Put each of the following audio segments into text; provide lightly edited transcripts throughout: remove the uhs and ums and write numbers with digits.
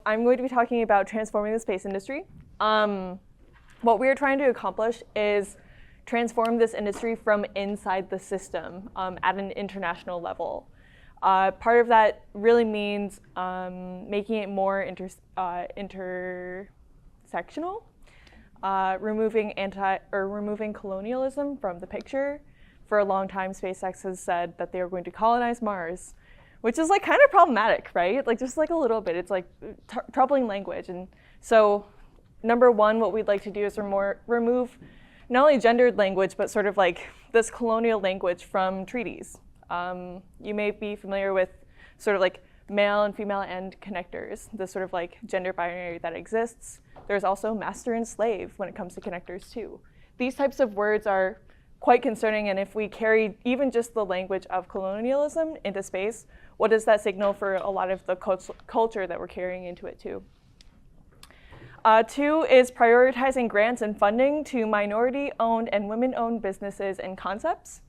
I'm going to be talking about transforming the space industry. What we're trying to accomplish is transform this industry from inside the system at an international level. Part of that really means making it more intersectional, removing colonialism from the picture. For a long time, SpaceX has said that they are going to colonize Mars, which is like kind of problematic, right? Like just like a little bit. It's like troubling language. And so number one, what we'd like to do is remove not only gendered language, but sort of like this colonial language from treaties. You may be familiar with sort of like male and female end connectors, this sort of like gender binary that exists. There's also master and slave when it comes to connectors too. These types of words are quite concerning, and if we carry even just the language of colonialism into space, what does that signal for a lot of the culture that we're carrying into it too? Two is prioritizing grants and funding to minority-owned and women-owned businesses and concepts.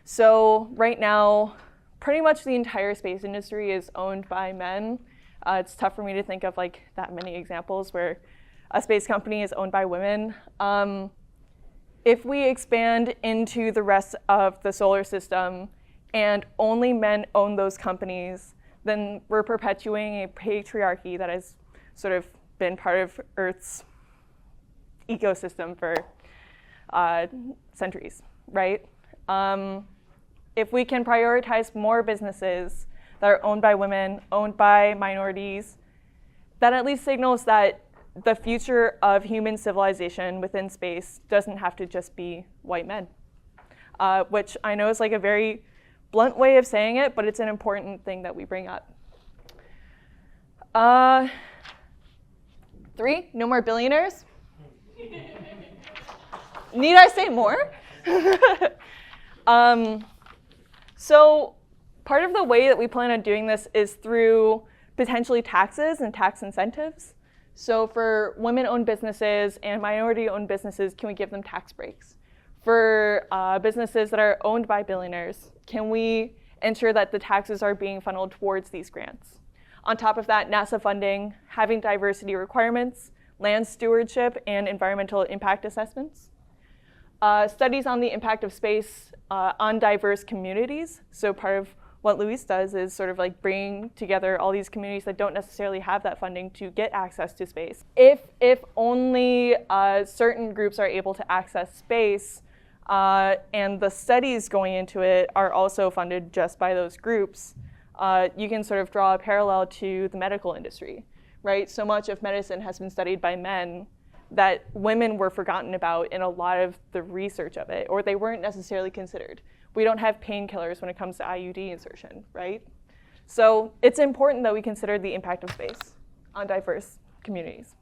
So right now, pretty much the entire space industry is owned by men. It's tough for me to think of like that many examples where a space company is owned by women. If we expand into the rest of the solar system and only men own those companies, then we're perpetuating a patriarchy that has sort of been part of Earth's ecosystem for centuries, right? If we can prioritize more businesses that are owned by women, owned by minorities, that at least signals that the future of human civilization within space doesn't have to just be white men, which I know is like a very blunt way of saying it, but it's an important thing that we bring up. 3, no more billionaires. Need I say more? So part of the way that we plan on doing this is through potentially taxes and tax incentives. So for women-owned businesses and minority-owned businesses, can we give them tax breaks? For businesses that are owned by billionaires, can we ensure that the taxes are being funneled towards these grants? On top of that, NASA funding, having diversity requirements, land stewardship, and environmental impact assessments. Studies on the impact of space on diverse communities. So part of what Luis does is sort of like bringing together all these communities that don't necessarily have that funding to get access to space. If only certain groups are able to access space, and the studies going into it are also funded just by those groups, you can sort of draw a parallel to the medical industry, right? So much of medicine has been studied by men that women were forgotten about in a lot of the research of it, or they weren't necessarily considered. We don't have painkillers when it comes to IUD insertion, right? So it's important that we consider the impact of space on diverse communities.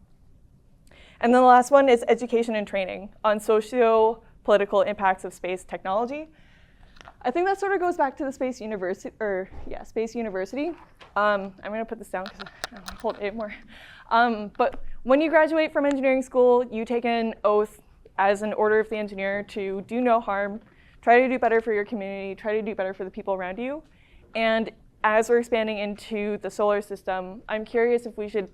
And then the last one is education and training on socio-political impacts of space technology. I think that sort of goes back to the Space University, Space University. I'm gonna put this down because I don't want to hold it more. But when you graduate from engineering school, you take an oath as an order of the engineer to do no harm, try to do better for your community, try to do better for the people around you. And as we're expanding into the solar system, I'm curious if we should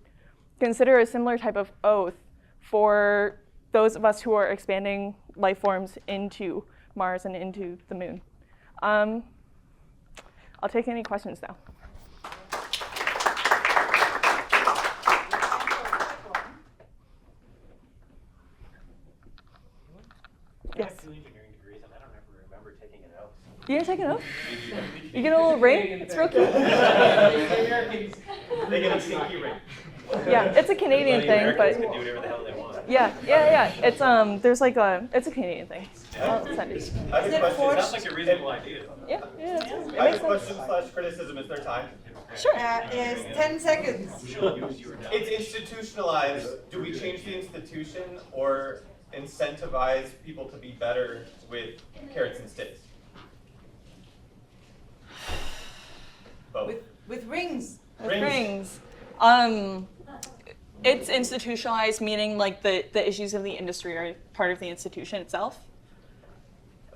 consider a similar type of oath for those of us who are expanding life forms into Mars and into the moon. I'll take any questions now. Yes. I have 2 engineering degrees, and I don't ever remember taking an oath. You didn't take an oath? You get a little ring? It's real cute. They get a stinky ring. Yeah, it's a Canadian thing, but can do whatever the hell they want. yeah. It's it's a Canadian thing. I'll send it. I have a question. Sounds like a reasonable idea. Yeah. It I have makes a sense. question / criticism. Is there time? Sure. Is 10 seconds. It's institutionalized. Do we change the institution or incentivize people to be better with carrots and sticks? Both. With rings. Rings. It's institutionalized, meaning like the issues of the industry are part of the institution itself.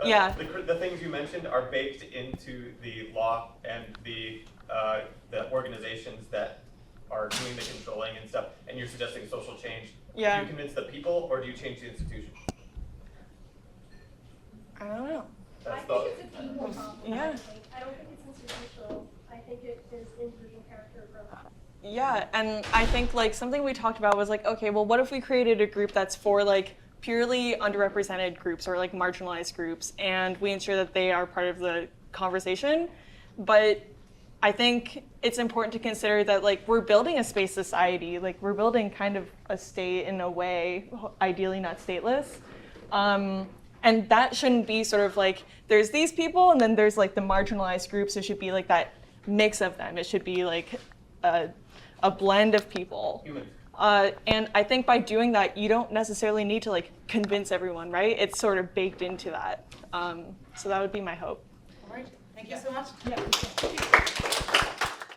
Yeah. The things you mentioned are baked into the law and the organizations that are doing the controlling and stuff, and you're suggesting social change. Yeah. Do you convince the people, or do you change the institution? I don't know. I That's think it's a people problem. Yeah. I don't think it's institutional. I think it is individual character growth. Yeah, and I think like something we talked about was like, okay, well, what if we created a group that's for like purely underrepresented groups or like marginalized groups, and we ensure that they are part of the conversation. But I think it's important to consider that like we're building a space society, like we're building kind of a state in a way, ideally not stateless. And that shouldn't be sort of like, there's these people and then there's like the marginalized groups. It should be like that mix of them. It should be like a blend of people. Humans. And I think by doing that, you don't necessarily need to like convince everyone, right? It's sort of baked into that. So that would be my hope. All right. Thank you so much. Yeah.